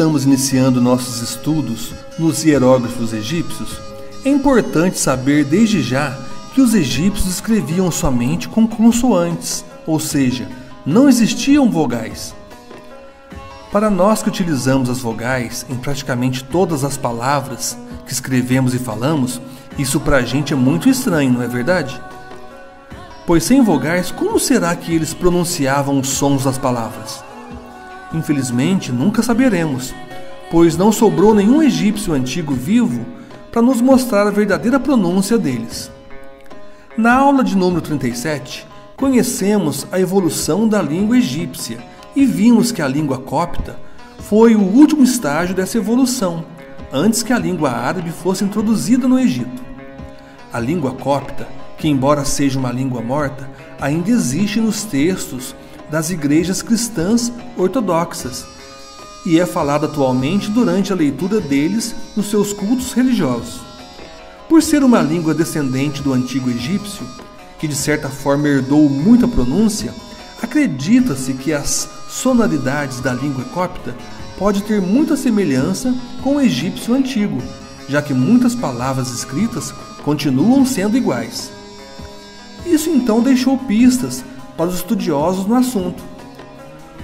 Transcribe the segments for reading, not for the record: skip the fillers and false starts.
estamos iniciando nossos estudos nos hieróglifos egípcios, é importante saber desde já que os egípcios escreviam somente com consoantes, ou seja, não existiam vogais. Para nós que utilizamos as vogais em praticamente todas as palavras que escrevemos e falamos, isso para a gente é muito estranho, não é verdade? Pois sem vogais, como será que eles pronunciavam os sons das palavras? Infelizmente, nunca saberemos, pois não sobrou nenhum egípcio antigo vivo para nos mostrar a verdadeira pronúncia deles. Na aula de número 37, conhecemos a evolução da língua egípcia e vimos que a língua copta foi o último estágio dessa evolução, antes que a língua árabe fosse introduzida no Egito. A língua copta, que embora seja uma língua morta, ainda existe nos textos das igrejas cristãs ortodoxas e é falada atualmente durante a leitura deles nos seus cultos religiosos. Por ser uma língua descendente do antigo egípcio, que de certa forma herdou muita pronúncia, acredita-se que as sonoridades da língua copta pode ter muita semelhança com o egípcio antigo, já que muitas palavras escritas continuam sendo iguais. Isso então deixou pistas para os estudiosos no assunto.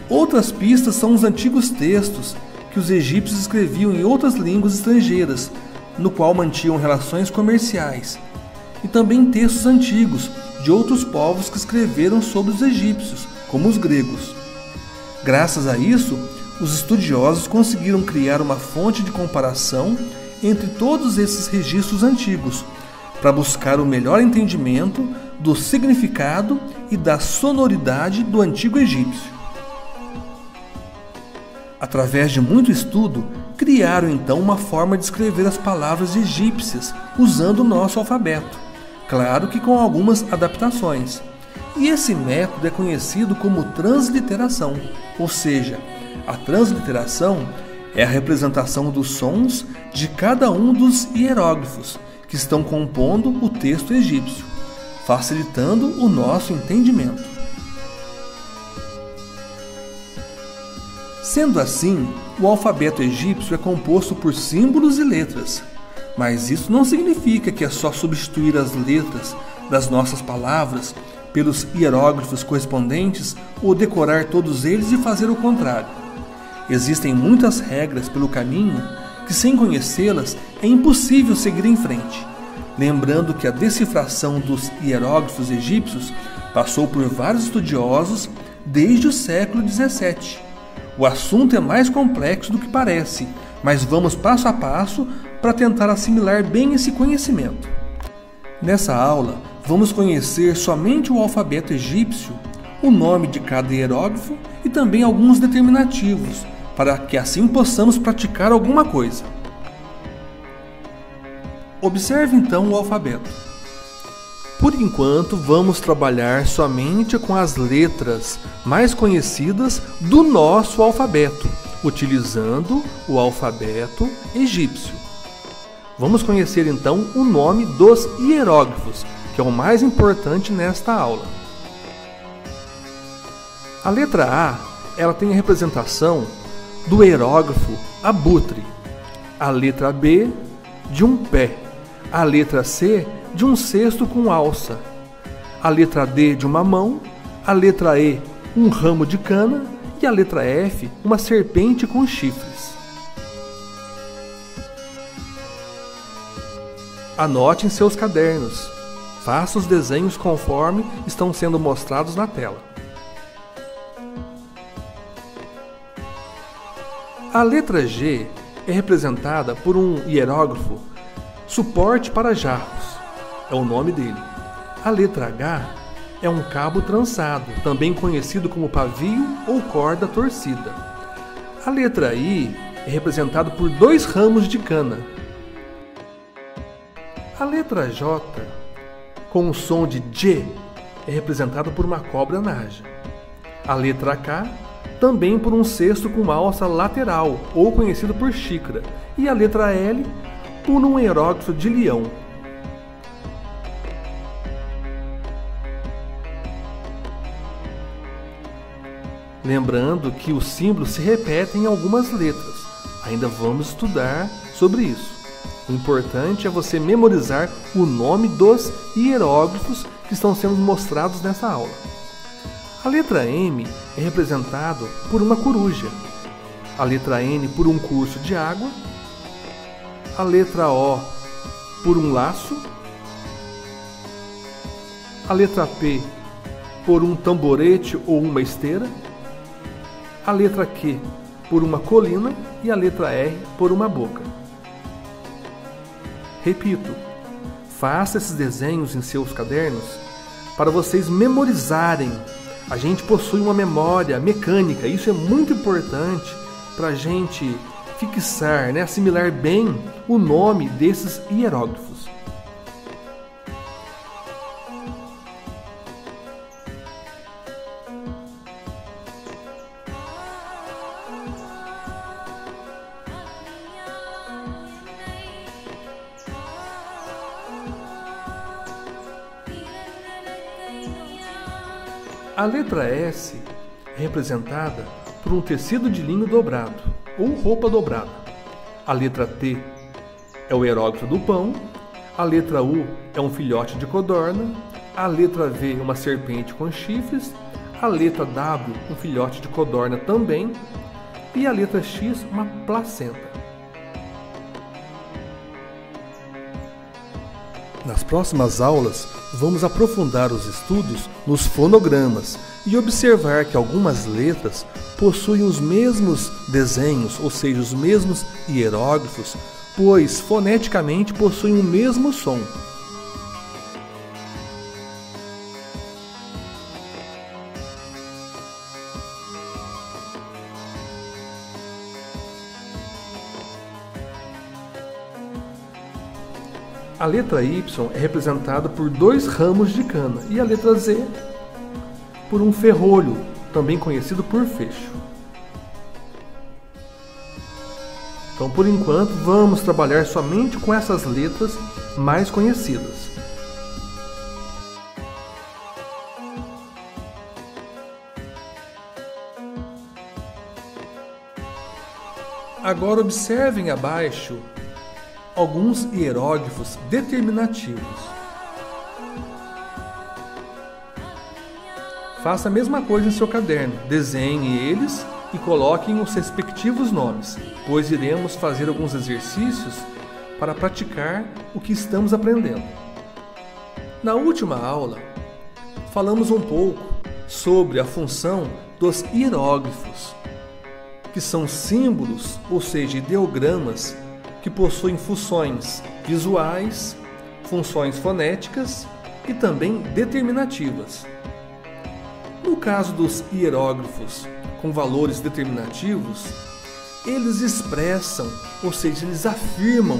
Outras pistas são os antigos textos que os egípcios escreviam em outras línguas estrangeiras, no qual mantinham relações comerciais, e também textos antigos de outros povos que escreveram sobre os egípcios, como os gregos. Graças a isso, os estudiosos conseguiram criar uma fonte de comparação entre todos esses registros antigos, para buscar o melhor entendimento do significado e da sonoridade do antigo egípcio. Através de muito estudo, criaram então uma forma de escrever as palavras egípcias usando o nosso alfabeto, claro que com algumas adaptações. E esse método é conhecido como transliteração, ou seja, a transliteração é a representação dos sons de cada um dos hieróglifos que estão compondo o texto egípcio, facilitando o nosso entendimento. Sendo assim, o alfabeto egípcio é composto por símbolos e letras, mas isso não significa que é só substituir as letras das nossas palavras pelos hieróglifos correspondentes ou decorar todos eles e fazer o contrário. Existem muitas regras pelo caminho que, sem conhecê-las, é impossível seguir em frente. Lembrando que a decifração dos hieróglifos egípcios passou por vários estudiosos desde o século XVII. O assunto é mais complexo do que parece, mas vamos passo a passo para tentar assimilar bem esse conhecimento. Nessa aula, vamos conhecer somente o alfabeto egípcio, o nome de cada hieróglifo e também alguns determinativos, para que assim possamos praticar alguma coisa. Observe então o alfabeto. Por enquanto, vamos trabalhar somente com as letras mais conhecidas do nosso alfabeto, utilizando o alfabeto egípcio. Vamos conhecer então o nome dos hieróglifos, que é o mais importante nesta aula. A letra A, ela tem a representação do hieróglifo abutre. A letra B, de um pé. A letra C, de um cesto com alça. A letra D, de uma mão. A letra E, um ramo de cana. E a letra F, uma serpente com chifres. Anote em seus cadernos. Faça os desenhos conforme estão sendo mostrados na tela. A letra G é representada por um hieróglifo suporte para jarros, é o nome dele. A letra H é um cabo trançado, também conhecido como pavio ou corda torcida. A letra I é representada por 2 ramos de cana. A letra J, com o som de J, é representada por uma cobra naja. A letra K, também por um cesto com alça lateral, ou conhecido por xícara. E a letra L, por um hieróglifo de leão. Lembrando que os símbolos se repetem em algumas letras, Ainda vamos estudar sobre isso. O importante é você memorizar o nome dos hieróglifos que estão sendo mostrados nessa aula. A letra M é representada por uma coruja, a letra N por um curso de água, a letra O por um laço, a letra P por um tamborete ou uma esteira, a letra Q por uma colina e a letra R por uma boca. Repito, faça esses desenhos em seus cadernos para vocês memorizarem. A gente possui uma memória mecânica, isso é muito importante para a gente fixar, assimilar bem o nome desses hieróglifos. A letra S é representada por um tecido de linho dobrado ou roupa dobrada. A letra T é o hieróglifo do pão. A letra U é um filhote de codorna. A letra V é uma serpente com chifres. A letra W, um filhote de codorna também. E a letra X, uma placenta. Nas próximas aulas, vamos aprofundar os estudos nos fonogramas e observar que algumas letras possuem os mesmos desenhos, ou seja, os mesmos hieróglifos, pois foneticamente possuem o mesmo som. A letra Y é representada por 2 ramos de cana e a letra Z por um ferrolho, também conhecido por fecho. Então, por enquanto, vamos trabalhar somente com essas letras mais conhecidas. Agora observem abaixo alguns hieróglifos determinativos. Faça a mesma coisa em seu caderno, desenhe eles e coloquem os respectivos nomes, pois iremos fazer alguns exercícios para praticar o que estamos aprendendo. Na última aula, falamos um pouco sobre a função dos hieróglifos, que são símbolos, ou seja, ideogramas, que possuem funções visuais, funções fonéticas e também determinativas. No caso dos hieróglifos com valores determinativos, eles expressam, ou seja, eles afirmam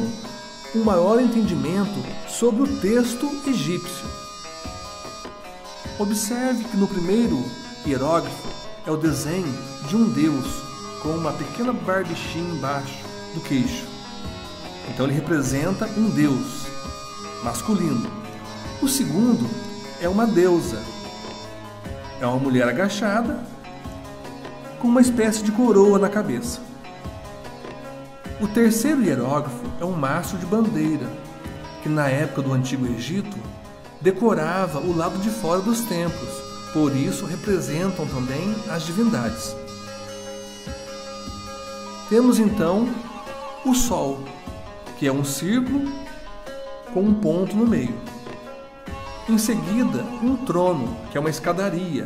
um maior entendimento sobre o texto egípcio. Observe que no primeiro hieróglifo é o desenho de um deus com uma pequena barbichinha embaixo do queixo. Então ele representa um deus masculino. O segundo é uma deusa. É uma mulher agachada com uma espécie de coroa na cabeça. O terceiro hieróglifo é um mastro de bandeira, que na época do Antigo Egito decorava o lado de fora dos templos, por isso representam também as divindades. Temos então o Sol, que é um círculo com um ponto no meio. Em seguida, um trono, que é uma escadaria,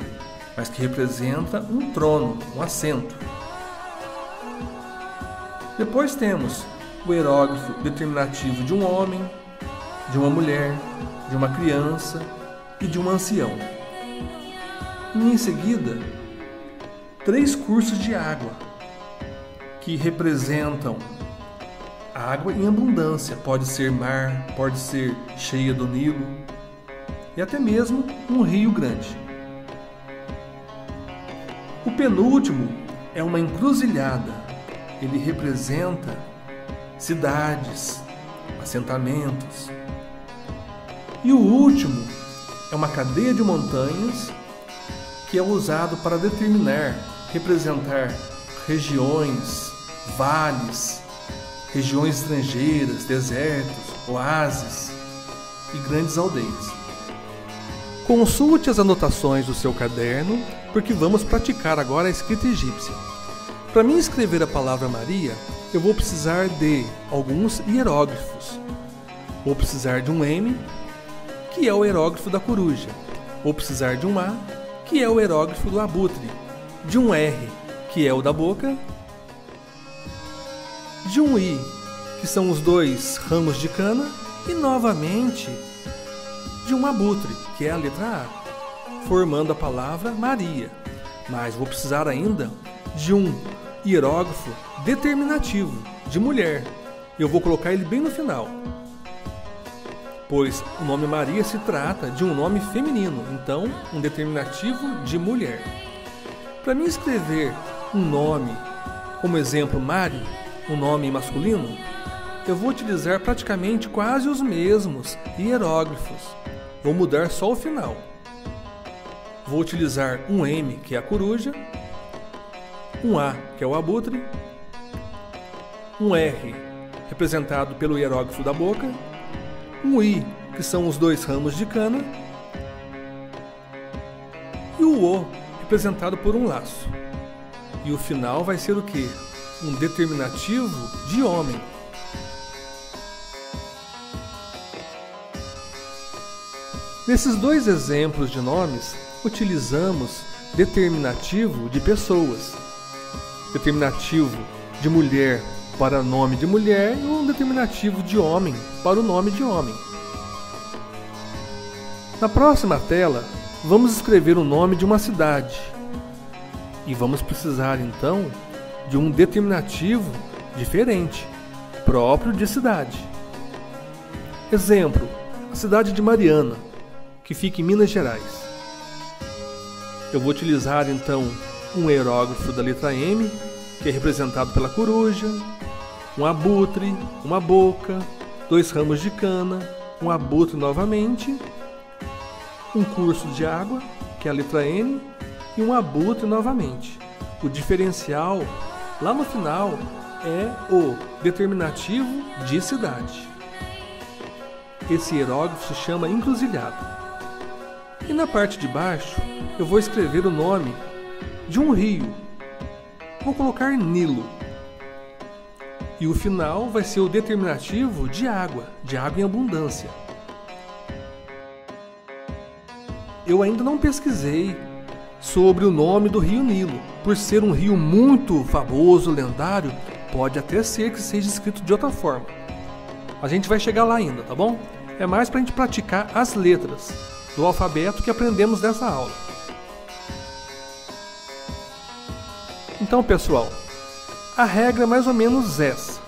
mas que representa um trono, um assento. Depois temos o hieróglifo determinativo de um homem, de uma mulher, de uma criança e de um ancião. E em seguida, 3 cursos de água, que representam água em abundância. Pode ser mar, pode ser cheia do Nilo e até mesmo um rio grande. O penúltimo é uma encruzilhada. Ele representa cidades, assentamentos. E o último é uma cadeia de montanhas que é usado para determinar, representar regiões, vales, regiões estrangeiras, desertos, oásis e grandes aldeias. Consulte as anotações do seu caderno, porque vamos praticar agora a escrita egípcia. Para mim escrever a palavra Maria, eu vou precisar de alguns hieróglifos. Vou precisar de um M, que é o hieróglifo da coruja. Vou precisar de um A, que é o hieróglifo do abutre. De um R, que é o da boca. De um I, que são os 2 ramos de cana. E novamente de um abutre, que é a letra A, formando a palavra Maria. Mas vou precisar ainda de um hieróglifo determinativo, de mulher. Eu vou colocar ele bem no final, pois o nome Maria se trata de um nome feminino, então um determinativo de mulher. Para mim escrever um nome, como exemplo Mário, um nome masculino, eu vou utilizar praticamente quase os mesmos hieróglifos. Vou mudar só o final. Vou utilizar um M, que é a coruja, um A, que é o abutre, um R, representado pelo hieróglifo da boca, um I, que são os 2 ramos de cana, e o O, representado por um laço. E o final vai ser o quê? Um determinativo de homem. Nesses 2 exemplos de nomes, utilizamos determinativo de pessoas, determinativo de mulher para nome de mulher e um determinativo de homem para o nome de homem. Na próxima tela, vamos escrever o nome de uma cidade e vamos precisar então de um determinativo diferente, próprio de cidade. Exemplo, a cidade de Mariana, que fica em Minas Gerais. Eu vou utilizar então um hieróglifo da letra M, que é representado pela coruja, um abutre, uma boca, 2 ramos de cana, um abutre novamente, um curso de água, que é a letra N, e um abutre novamente. O diferencial lá no final é o determinativo de cidade. Esse hieróglifo se chama encruzilhada. E na parte de baixo, eu vou escrever o nome de um rio. Vou colocar Nilo. E o final vai ser o determinativo de água em abundância. Eu ainda não pesquisei sobre o nome do rio Nilo. Por ser um rio muito famoso, lendário, pode até ser que seja escrito de outra forma. A gente vai chegar lá ainda, tá bom? É mais para a gente praticar as letras do alfabeto que aprendemos nessa aula. Então, pessoal, a regra é mais ou menos essa.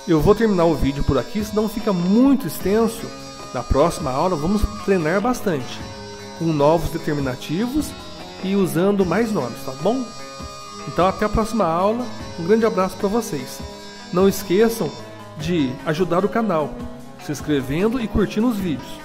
Eu vou terminar o vídeo por aqui, senão fica muito extenso. Na próxima aula vamos treinar bastante, com novos determinativos e usando mais nomes, tá bom? Então até a próxima aula, um grande abraço para vocês. Não esqueçam de ajudar o canal, se inscrevendo e curtindo os vídeos.